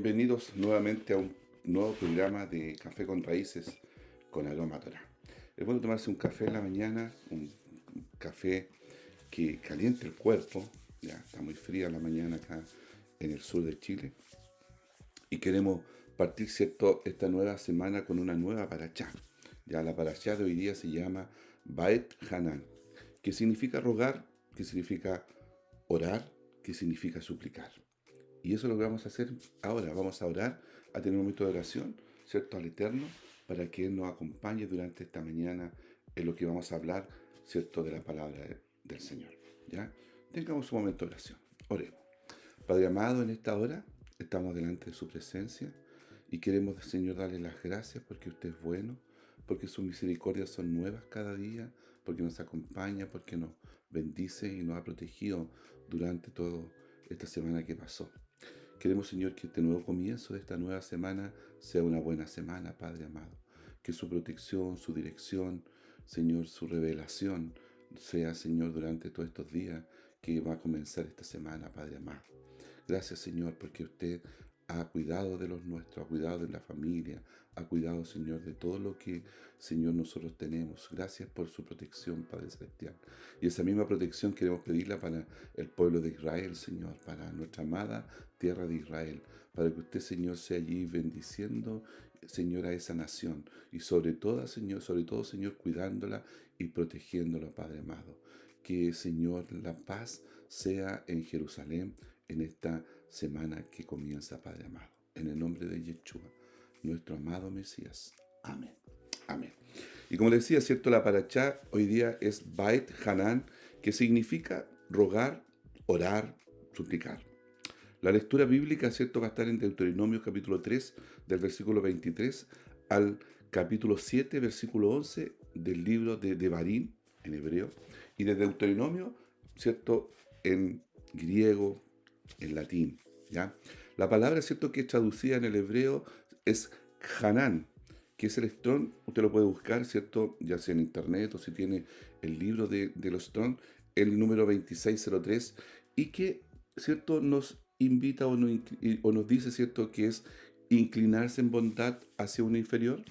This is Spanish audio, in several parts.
Bienvenidos nuevamente a un nuevo programa de Café con Raíces con Aroma a Torá. Es bueno tomarse un café en la mañana, un café que caliente el cuerpo. Ya está muy fría la mañana acá en el sur de Chile y queremos partir, ¿cierto?, esta nueva semana con una nueva parachá. Ya la parachá de hoy día se llama Baet Hanan, que significa rogar, que significa orar, que significa suplicar. Y eso es lo que vamos a hacer ahora. Vamos a orar, a tener un momento de oración, ¿cierto?, al Eterno, para que Él nos acompañe durante esta mañana en lo que vamos a hablar, ¿cierto?, de la palabra del Señor. ¿Ya? Tengamos un momento de oración. Oremos. Padre amado, en esta hora estamos delante de su presencia y queremos, Señor, darle las gracias porque usted es bueno, porque sus misericordias son nuevas cada día, porque nos acompaña, porque nos bendice y nos ha protegido durante toda esta semana que pasó. Queremos, Señor, que este nuevo comienzo de esta nueva semana sea una buena semana, Padre amado. Que su protección, su dirección, Señor, su revelación sea, Señor, durante todos estos días que va a comenzar esta semana, Padre amado. Gracias, Señor, porque usted ha cuidado de los nuestros, ha cuidado de la familia, ha cuidado, Señor, de todo lo que, Señor, nosotros tenemos. Gracias por su protección, Padre Celestial. Y esa misma protección queremos pedirla para el pueblo de Israel, Señor, para nuestra amada tierra de Israel, para que usted, Señor, sea allí bendiciendo, Señor, a esa nación. Y sobre todo, Señor, cuidándola y protegiéndola, Padre amado. Que, Señor, la paz sea en Jerusalén en esta semana que comienza, Padre amado. En el nombre de Yeshua, nuestro amado Mesías. Amén. Amén. Y como decía, ¿cierto? La parachá hoy día es Bait Hanan, que significa rogar, orar, suplicar. La lectura bíblica, ¿cierto?, va a estar en Deuteronomio capítulo 3, del versículo 23 al capítulo 7, versículo 11 del libro de Devarim, en hebreo, y de Deuteronomio, ¿cierto?, en griego, en latín, ¿ya? La palabra, ¿cierto?, que es traducida en el hebreo es Hanan, que es el Strong. Usted lo puede buscar, ¿cierto?, ya sea en internet o si tiene el libro de los Strong, el número 2603, y que, ¿cierto?, nos invita o nos dice, ¿cierto?, que es inclinarse en bondad hacia uno inferior,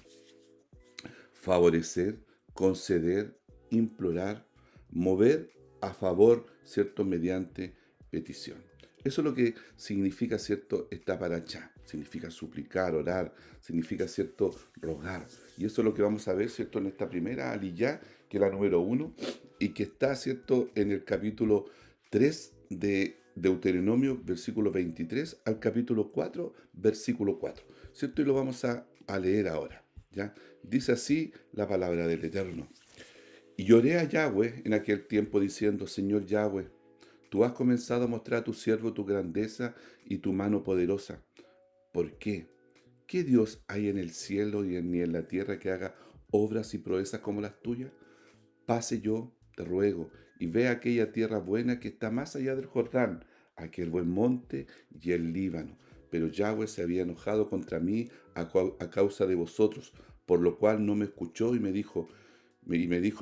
favorecer, conceder, implorar, mover a favor, ¿cierto?, mediante petición. Eso es lo que significa, ¿cierto?, esta parachá. Significa suplicar, orar, significa, ¿cierto?, rogar. Y eso es lo que vamos a ver, ¿cierto?, en esta primera aliyá, que es la número 1, y que está, ¿cierto?, en el capítulo 3 de Deuteronomio, versículo 23, al capítulo 4, versículo 4. ¿Cierto? Y lo vamos a leer ahora, ¿ya? Dice así la palabra del Eterno. Y lloré a Yahweh en aquel tiempo diciendo: Señor Yahweh, tú has comenzado a mostrar a tu siervo tu grandeza y tu mano poderosa. ¿Por qué? ¿Qué Dios hay en el cielo ni en la tierra que haga obras y proezas como las tuyas? Pase yo, te ruego, y ve aquella tierra buena que está más allá del Jordán, aquel buen monte y el Líbano. Pero Yahweh se había enojado contra mí a causa de vosotros, por lo cual no me escuchó y me dijo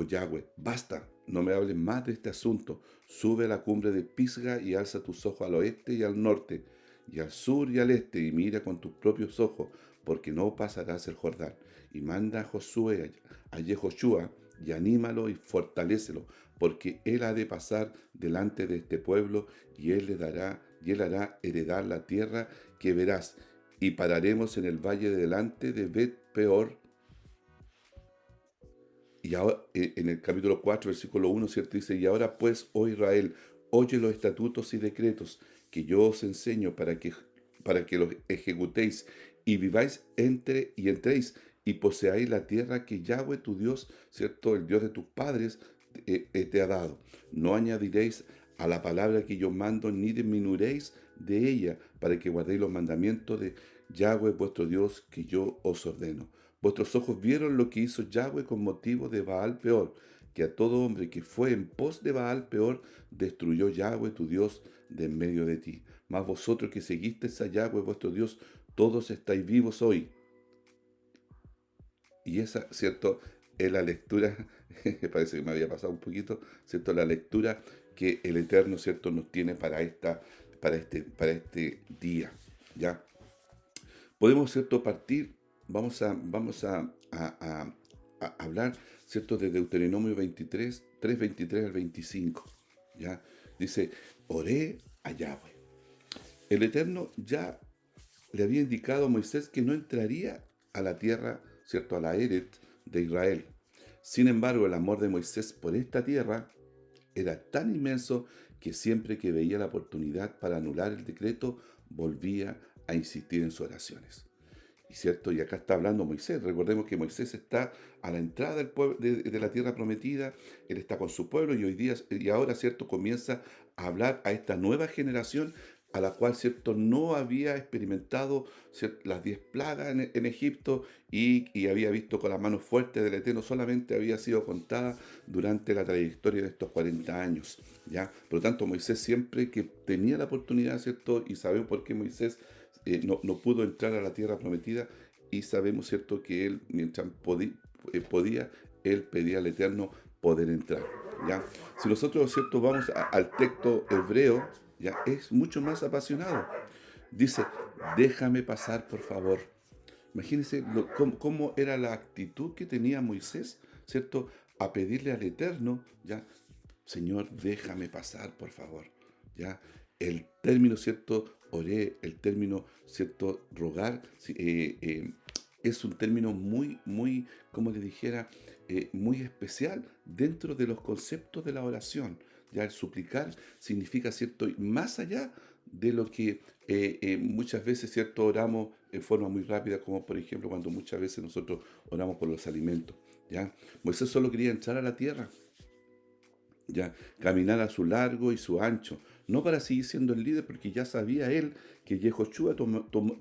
Yahweh: basta, no me hables más de este asunto. Sube a la cumbre de Pisga y alza tus ojos al oeste y al norte, y al sur y al este, y mira con tus propios ojos, porque no pasarás el Jordán. Y manda a Josué, a Yehoshua, y anímalo y fortalécelo, porque él ha de pasar delante de este pueblo, y él hará heredar la tierra que verás. Y pararemos en el valle de delante de Bet Peor. Y ahora, en el capítulo 4, versículo 1, ¿cierto? Dice: y ahora pues, oh Israel, oye los estatutos y decretos que yo os enseño para que los ejecutéis y viváis y entréis y poseáis la tierra que Yahweh tu Dios, ¿cierto?, el Dios de tus padres, te ha dado. No añadiréis a la palabra que yo mando, ni disminuiréis de ella, para que guardéis los mandamientos de Yahweh vuestro Dios que yo os ordeno. Vuestros ojos vieron lo que hizo Yahweh con motivo de Baal Peor, que a todo hombre que fue en pos de Baal Peor destruyó Yahweh tu Dios de en medio de ti. Mas vosotros que seguisteis a Yahweh vuestro Dios, todos estáis vivos hoy. Y esa, ¿cierto?, es la lectura, parece que me había pasado un poquito, ¿cierto?, la lectura que el Eterno, ¿cierto?, nos tiene para este día, ¿ya? Podemos, ¿cierto?, partir, vamos a hablar, ¿cierto?, de Deuteronomio 23, 3:23 al 25, ¿ya? Dice, oré a Yahweh. El Eterno ya le había indicado a Moisés que no entraría a la tierra, ¿cierto?, a la Eret de Israel. Sin embargo, el amor de Moisés por esta tierra era tan inmenso que siempre que veía la oportunidad para anular el decreto, volvía a insistir en sus oraciones. Y cierto, y acá está hablando Moisés. Recordemos que Moisés está a la entrada del de la tierra prometida, él está con su pueblo y hoy día, y ahora, cierto, comienza a hablar a esta nueva generación a la cual, cierto, no había experimentado, ¿cierto?, las 10 plagas en Egipto y había visto con las manos fuertes del Eterno, solamente había sido contada durante la trayectoria de estos 40 años, ¿ya? Por lo tanto, Moisés siempre que tenía la oportunidad, ¿cierto? Y sabemos por qué Moisés no pudo entrar a la tierra prometida y sabemos, ¿cierto?, que él, mientras podía, él pedía al Eterno poder entrar, ¿ya? Si nosotros, ¿cierto?, vamos al texto hebreo, ya es mucho más apasionado. Dice, déjame pasar, por favor. Imagínense cómo era la actitud que tenía Moisés, ¿cierto?, a pedirle al Eterno, ¿ya? Señor, déjame pasar, por favor. ¿Ya? El término, ¿cierto? Oré, el término, ¿cierto? Rogar, sí, es un término muy, como le dijera, muy especial dentro de los conceptos de la oración. Ya el suplicar significa, ¿cierto? Más allá de lo que muchas veces, ¿cierto?, oramos en forma muy rápida, como por ejemplo cuando muchas veces nosotros oramos por los alimentos. ¿Ya? Moisés solo quería entrar a la tierra, ya, caminar a su largo y su ancho, no para seguir siendo el líder, porque ya sabía él que Yehoshua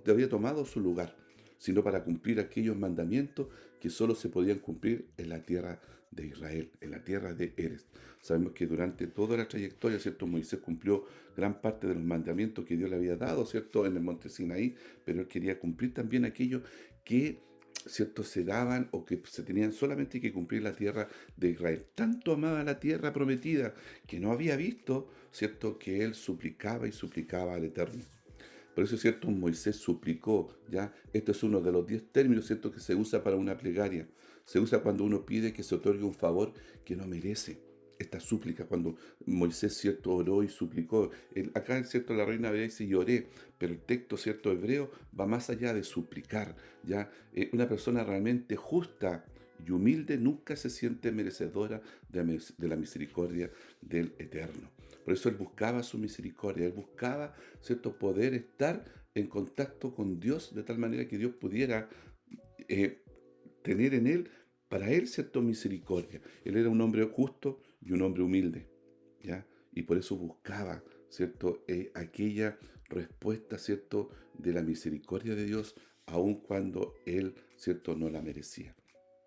había tomado su lugar, sino para cumplir aquellos mandamientos que solo se podían cumplir en la tierra de Israel, en la tierra de Eres. Sabemos que durante toda la trayectoria, ¿cierto?, Moisés cumplió gran parte de los mandamientos que Dios le había dado, ¿cierto?, en el monte Sinaí, pero él quería cumplir también aquello que, ¿cierto?, se daban o que se tenían solamente que cumplir la tierra de Israel. Tanto amaba la tierra prometida que no había visto, ¿cierto?, que él suplicaba y suplicaba al Eterno. Por eso, ¿cierto?, Moisés suplicó, ¿ya? Este es uno de los 10 términos, ¿cierto?, que se usa para una plegaria. Se usa cuando uno pide que se otorgue un favor que no merece. Esta súplica, cuando Moisés, ¿cierto?, oró y suplicó. Acá, ¿cierto?, la reina Bea dice, y oré, pero el texto, ¿cierto?, hebreo va más allá de suplicar, ¿ya? Una persona realmente justa y humilde nunca se siente merecedora de la misericordia del Eterno. Por eso él buscaba su misericordia, él buscaba, ¿cierto?, poder estar en contacto con Dios de tal manera que Dios pudiera eh, tener en él, para él, ¿cierto?, misericordia. Él era un hombre justo y un hombre humilde, ¿ya? Y por eso buscaba, ¿cierto?, aquella respuesta, ¿cierto?, de la misericordia de Dios, aun cuando él, ¿cierto?, no la merecía,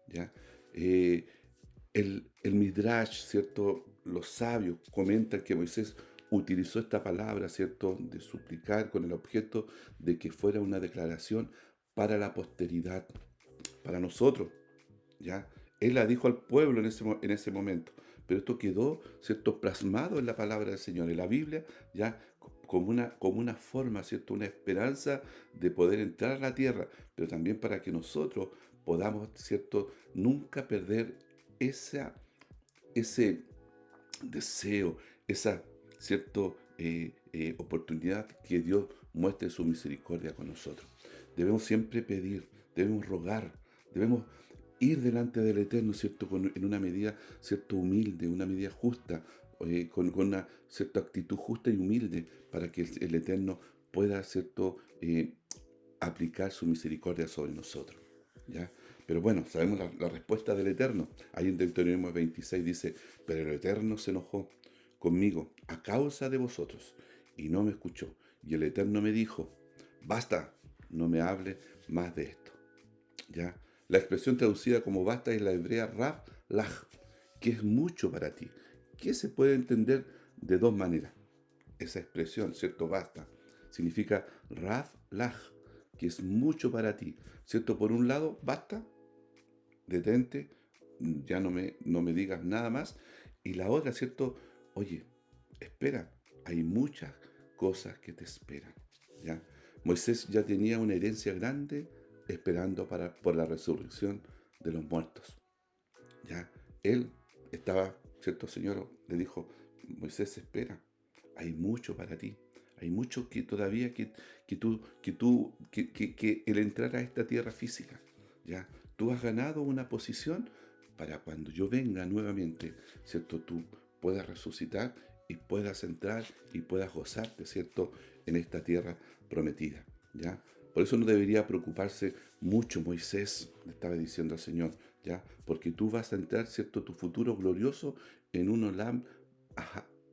¿ya? Eh, el Midrash, ¿cierto? Los sabios comentan que Moisés utilizó esta palabra, ¿cierto?, de suplicar con el objeto de que fuera una declaración para la posteridad, para nosotros, ¿ya? Él la dijo al pueblo en ese momento, pero esto quedó, ¿cierto?, plasmado en la palabra del Señor, en la Biblia, ya como una forma, ¿cierto?, una esperanza de poder entrar a la tierra, pero también para que nosotros podamos, ¿cierto?, nunca perder esa, ese deseo, esa, ¿cierto?, oportunidad que Dios muestre su misericordia con nosotros. Debemos siempre pedir, debemos rogar, debemos ir delante del Eterno, ¿cierto?, en una medida, ¿cierto?, humilde, una medida justa, con una cierta actitud justa y humilde, para que el Eterno pueda, ¿cierto?, aplicar su misericordia sobre nosotros, ¿ya? Pero bueno, sabemos la respuesta del Eterno. Ahí en Deuteronomio 26 dice, pero el Eterno se enojó conmigo a causa de vosotros y no me escuchó. Y el Eterno me dijo, basta, no me hable más de esto, ¿ya? La expresión traducida como basta es la hebrea Rav Lach, que es mucho para ti, que se puede entender de dos maneras. Esa expresión, ¿cierto? Basta, significa Rav Lach, que es mucho para ti, ¿cierto? Por un lado, basta, detente, ya no me digas nada más. Y la otra, ¿cierto? Oye, espera, hay muchas cosas que te esperan, ¿ya? Moisés ya tenía una herencia grande esperando por la resurrección de los muertos. Ya, él estaba, ¿cierto, Señor? Le dijo, Moisés, espera, hay mucho para ti, hay mucho que todavía que el entrar a esta tierra física, ya, tú has ganado una posición para cuando yo venga nuevamente, ¿cierto? Tú puedas resucitar y puedas entrar y puedas gozarte, ¿cierto? En esta tierra prometida, ¿ya? Por eso no debería preocuparse mucho Moisés, le estaba diciendo al Señor, ¿ya? Porque tú vas a entrar, ¿cierto? Tu futuro glorioso en un olam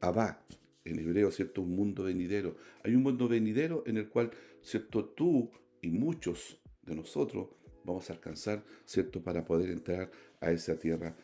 abá, en hebreo, ¿cierto? Un mundo venidero. Hay un mundo venidero en el cual, ¿cierto? Tú y muchos de nosotros vamos a alcanzar, ¿cierto? Para poder entrar a esa tierra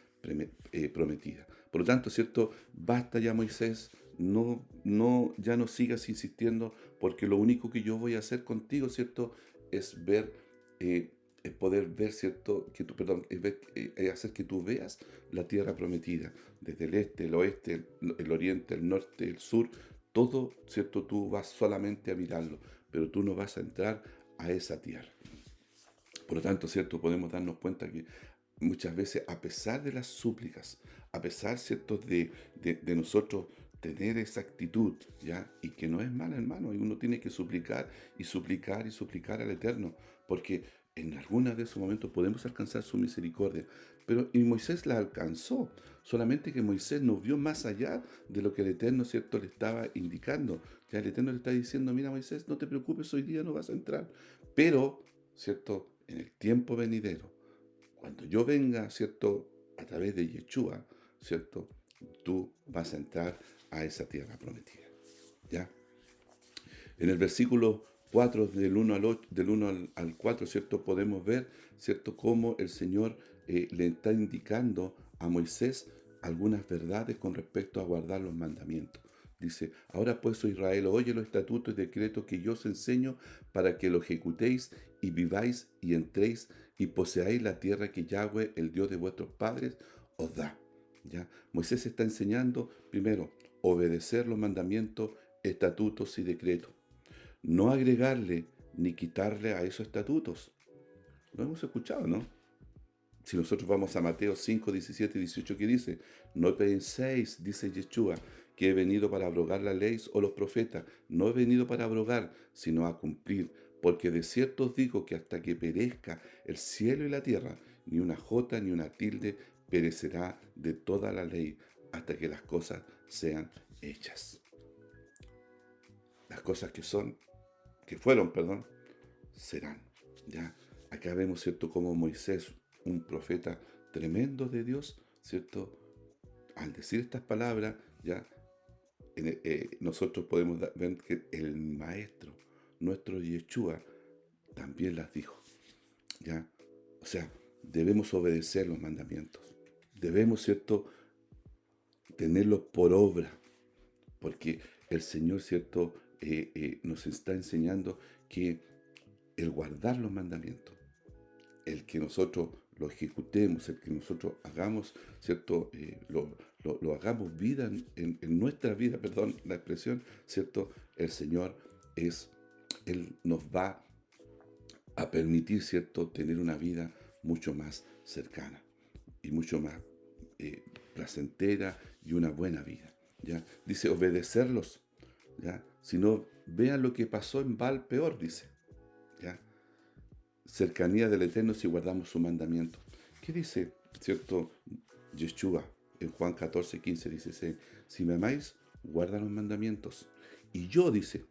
prometida. Por lo tanto, ¿cierto? Basta ya, Moisés, ya no sigas insistiendo, porque lo único que yo voy a hacer contigo, ¿cierto? Es ver, es poder ver, ¿cierto? Perdón, es hacer que tú veas la tierra prometida, desde el este, el oeste, el oriente, el norte, el sur, todo, ¿cierto? Tú vas solamente a mirarlo, pero tú no vas a entrar a esa tierra. Por lo tanto, ¿cierto? Podemos darnos cuenta que muchas veces, a pesar de las súplicas, a pesar, ¿cierto?, de nosotros tener esa actitud, ¿ya? Y que no es mala, hermano, y uno tiene que suplicar y suplicar y suplicar al Eterno, porque en algunos de esos momentos podemos alcanzar su misericordia. Pero y Moisés la alcanzó, solamente que Moisés no vio más allá de lo que el Eterno, ¿cierto?, le estaba indicando. Ya el Eterno le está diciendo, mira, Moisés, no te preocupes, hoy día no vas a entrar. Pero, ¿cierto?, en el tiempo venidero, cuando yo venga, ¿cierto? A través de Yeshua, ¿cierto? Tú vas a entrar a esa tierra prometida. ¿Ya? En el versículo 4, del 1 al 4, ¿cierto? Podemos ver, ¿cierto? Cómo el Señor le está indicando a Moisés algunas verdades con respecto a guardar los mandamientos. Dice, ahora pues, oh Israel, oye los estatutos y decretos que yo os enseño para que lo ejecutéis y viváis y entréis y poseáis la tierra que Yahweh, el Dios de vuestros padres, os da. ¿Ya? Moisés está enseñando, primero, obedecer los mandamientos, estatutos y decretos. No agregarle ni quitarle a esos estatutos. Lo hemos escuchado, ¿no? Si nosotros vamos a Mateo 5, 17 y 18, que dice, no penséis, dice Yeshua, que he venido para abrogar la ley o los profetas. No he venido para abrogar, sino a cumplir. Porque de cierto os digo que hasta que perezca el cielo y la tierra, ni una jota ni una tilde perecerá de toda la ley, hasta que las cosas sean hechas. Las cosas que fueron, perdón, serán. ¿Ya? Acá vemos, ¿cierto?, como Moisés, un profeta tremendo de Dios, ¿cierto? Al decir estas palabras, ya nosotros podemos ver que el Maestro, nuestro Yeshua, también las dijo, ¿ya? O sea, debemos obedecer los mandamientos. Debemos, ¿cierto?, tenerlos por obra, porque el Señor, ¿cierto?, nos está enseñando que el guardar los mandamientos, el que nosotros lo ejecutemos, el que nosotros hagamos, ¿cierto? Lo hagamos vida en nuestra vida, perdón la expresión, ¿cierto? El Señor Él nos va a permitir, ¿cierto?, tener una vida mucho más cercana y mucho más placentera y una buena vida, ¿ya? Dice, obedecerlos, ¿ya? Si no, vean lo que pasó en Baal, peor, dice, ¿ya? Cercanía del Eterno si guardamos su mandamiento. ¿Qué dice, cierto, Yeshua en Juan 14, 15? Dice, si me amáis, guarda los mandamientos. Y yo, dice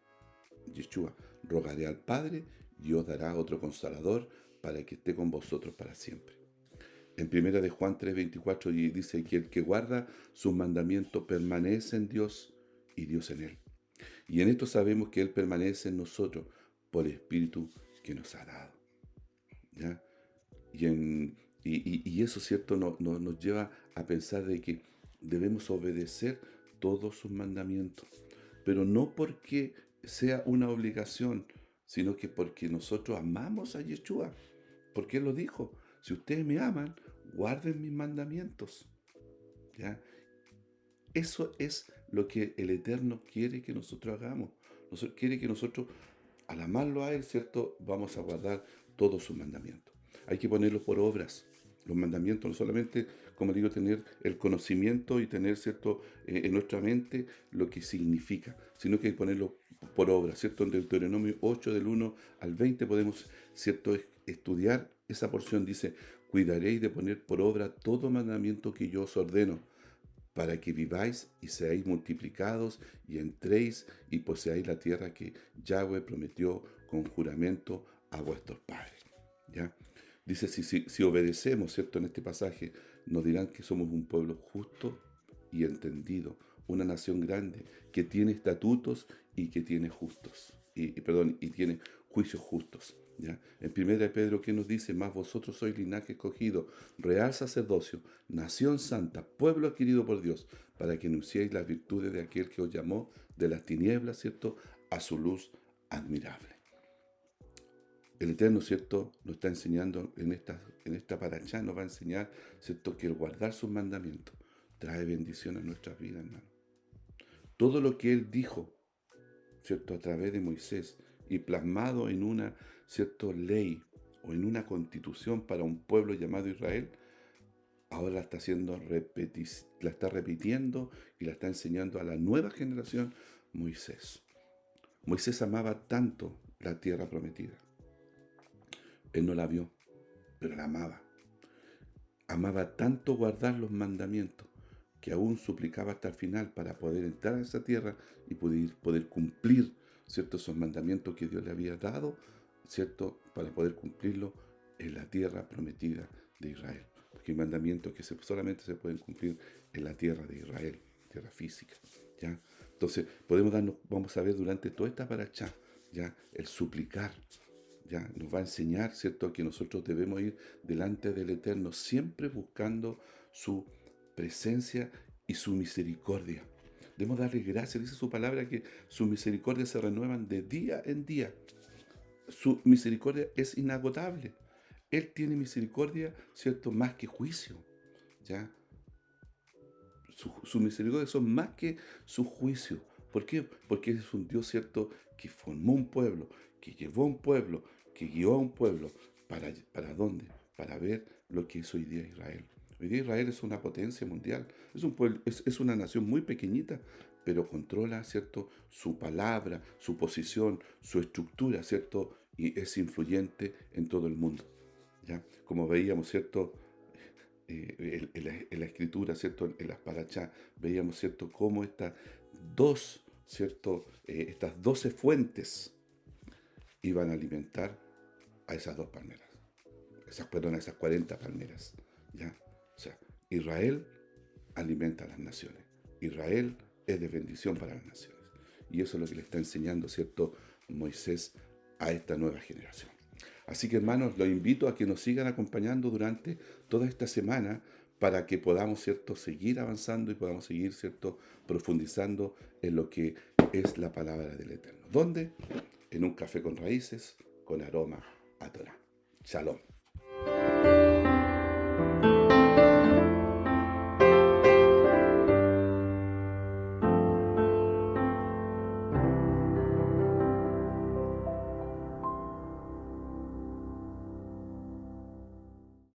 Yeshua, rogaré al Padre y os dará otro consolador para que esté con vosotros para siempre. En primera de Juan 3, 24 dice que el que guarda sus mandamientos permanece en Dios y Dios en él. Y en esto sabemos que Él permanece en nosotros por el Espíritu que nos ha dado. ¿Ya? Y eso, ¿cierto?, nos lleva a pensar de que debemos obedecer todos sus mandamientos, pero no porque sea una obligación, sino que porque nosotros amamos a Yeshua, porque Él lo dijo, si ustedes me aman, guarden mis mandamientos. ¿Ya? Eso es lo que el Eterno quiere que nosotros hagamos. Quiere que nosotros al amarlo a Él, ¿cierto? Vamos a guardar todos sus mandamientos. Hay que ponerlos por obras. Los mandamientos, no solamente, como digo, tener el conocimiento y tener, ¿cierto?, en nuestra mente lo que significa, sino que hay que ponerlo por obra, ¿cierto? En Deuteronomio 8, del 1 al 20, podemos, ¿cierto?, estudiar esa porción. Dice, cuidaréis de poner por obra todo mandamiento que yo os ordeno, para que viváis y seáis multiplicados y entréis y poseáis la tierra que Yahweh prometió con juramento a vuestros padres. ¿Ya? Dice, si obedecemos, ¿cierto? En este pasaje, nos dirán que somos un pueblo justo y entendido, una nación grande, que tiene estatutos y que tiene justos, y tiene juicios justos. ¿Ya? En 1 Pedro, ¿qué nos dice? Más vosotros sois linaje escogido, real sacerdocio, nación santa, pueblo adquirido por Dios, para que anunciéis las virtudes de aquel que os llamó de las tinieblas, ¿cierto?, a su luz admirable. El Eterno, ¿cierto?, nos está enseñando en esta parachá, nos va a enseñar, ¿cierto?, que el guardar sus mandamientos trae bendición a nuestras vidas, hermano. Todo lo que Él dijo, ¿cierto?, a través de Moisés y plasmado en una, ¿cierto?, ley o en una constitución para un pueblo llamado Israel, ahora la está la está repitiendo y la está enseñando a la nueva generación Moisés. Moisés amaba tanto la tierra prometida. Él no la vio, pero la amaba. Amaba tanto guardar los mandamientos que aún suplicaba hasta el final para poder entrar a esa tierra y poder cumplir, ¿cierto?, esos mandamientos que Dios le había dado, ¿cierto?, para poder cumplirlo en la tierra prometida de Israel. Porque hay mandamientos que solamente se pueden cumplir en la tierra de Israel, tierra física. ¿Ya? Entonces, vamos a ver durante toda esta parachá, ¿ya?, el suplicar. ¿Ya? Nos va a enseñar, ¿cierto?, que nosotros debemos ir delante del Eterno, siempre buscando su presencia y su misericordia. Debemos darle gracias, dice su palabra, que sus misericordias se renuevan de día en día. Su misericordia es inagotable. Él tiene misericordia, ¿cierto?, más que juicio. ¿Ya? Su misericordia son más que su juicio. ¿Por qué? Porque Él es un Dios, ¿cierto?, que formó un pueblo, que llevó a un pueblo, que guió a un pueblo. ¿Para dónde? Para ver lo que es hoy día Israel. Hoy día Israel es una potencia mundial. Es un pueblo, es una nación muy pequeñita, pero controla, ¿cierto?, su palabra, su posición, su estructura, ¿cierto?, y es influyente en todo el mundo. ¿Ya? Como veíamos, ¿cierto?, en la escritura, ¿cierto?, en las parachá, veíamos, ¿cierto?, cómo estas 12 fuentes iban a alimentar a esas dos palmeras, a esas 40 palmeras. ¿Ya? O sea, Israel alimenta a las naciones. Israel es de bendición para las naciones. Y eso es lo que le está enseñando, ¿cierto?, Moisés a esta nueva generación. Así que, hermanos, los invito a que nos sigan acompañando durante toda esta semana para que podamos, ¿cierto?, seguir avanzando y podamos seguir, ¿cierto?, profundizando en lo que es la palabra del Eterno. ¿Dónde? En un café con raíces, con aroma a Torah. Shalom.